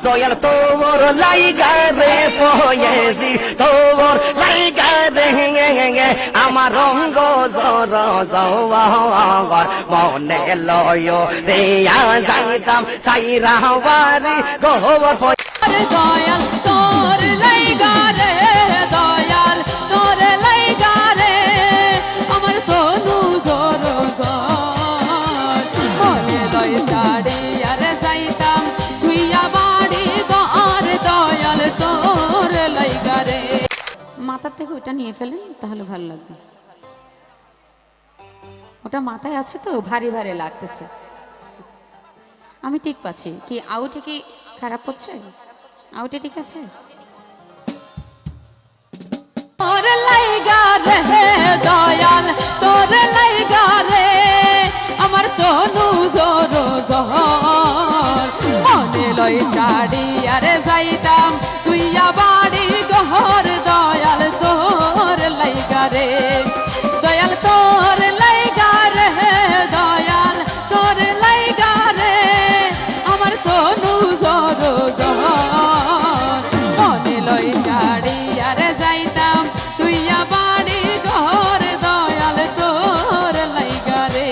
দয়াল তোর লাইগা রে পয়েছি তোর লাইগা রে আমার রঙ্গ জর জওয়ার মনে লয় রে যাইতাম সাইরা বাড়ি গোবর দয়াল তোর লাইগা রে দয়াল তোর লাইগা রে আমার তনু জোর মনে লয় ছাড়ি আর যাইতাম তুইয়া বাড়ি ঘর দয়াল তোর লাইগা রে। মাথার থেকে ওটা নিয়ে ফেলেন তাহলে ভালো লাগবে। ওটা মাথায় আছে তো ভারী ভারী লাগতেছে। আমি ঠিক পাচ্ছি কি আউটে কি খারাপ হচ্ছে? আউটে ঠিক আছে? তোর লাইগা রে দয়াল তোর লাইগা রে আমার তনু জোর জহর মনে লয় ছাড়ি আরে যাইতাম তুইয়া বাড়ি ঘর দয়াল তোর লাইগা রে দয়াল তোর লাইগা রে দয়াল তোর লাইগা রে আমার তনু জোর জহর মনে লয় ছাড়ি আরে যাইতাম তুইয়া বাড়ি ঘর দয়াল তোর লাইগা রে।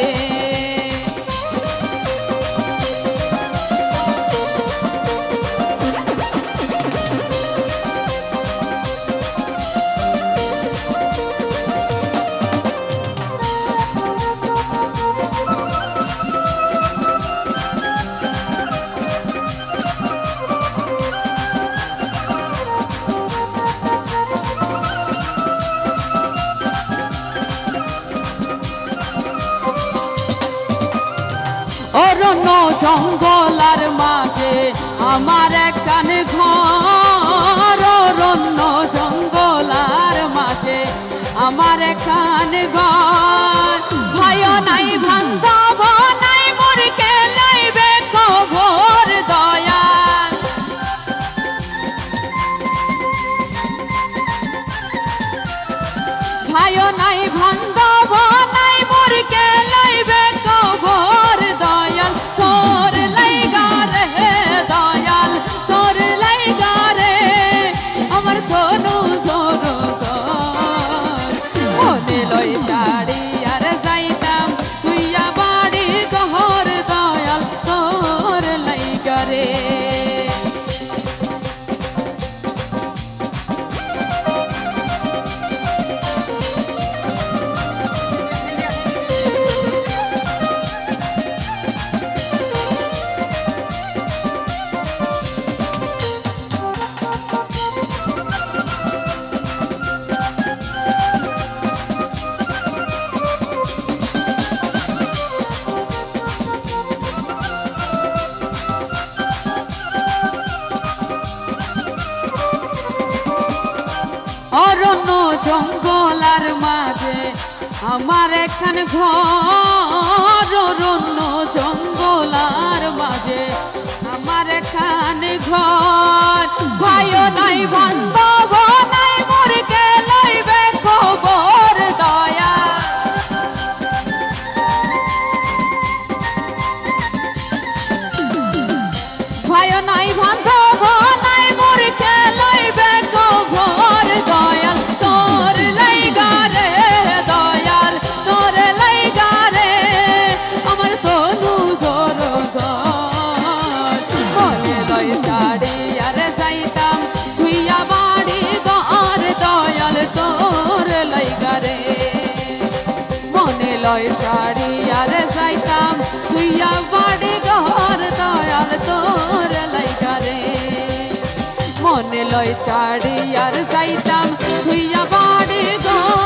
অরণ্য জঙ্গলার মাঝে আমার একখান ঘর অরণ্য জঙ্গলার মাঝে আমার একখান ঘর ভয় নাই বান্ধব নাই মোরকে লইবে খবর দয়াল ভয় নাই বান্ধব নাই মোরকে লইবে খবর দয়াল তোর লাইগা রে দয়াল তোর লাইগা রে আমার তনু জোর মনে লয় ছাড়ি আর যাইতাম তুইয়া বাড়ি ঘর দয়াল তোর লাইগা রে। অরণ্য জঙ্গলার মাঝে আমার একখান ঘর অরণ্য জঙ্গলার মাঝে আমার একখান ঘর ভয় নাই বান্ধব নাই মোরকে লইবে খবর দয়া ভয় নাই বান্ধব নাই মোরকে লইবে খবর দয়াল তোর লাইগা রে দয়াল তোর লাইগা রে আমার তনু জোর মনে লয় ছাড়ি আর যাইতাম তুইয়া বাড়ি ঘর দয়াল তোর লাইগা রে মনে লয় ছাড়ি আর যাইতাম তুইয়া বাড়ি ঘর দয়াল তোর লাইগা রে মনে লয় ছাড়ি আর যাইতাম তুইয়া বাড়ি ঘর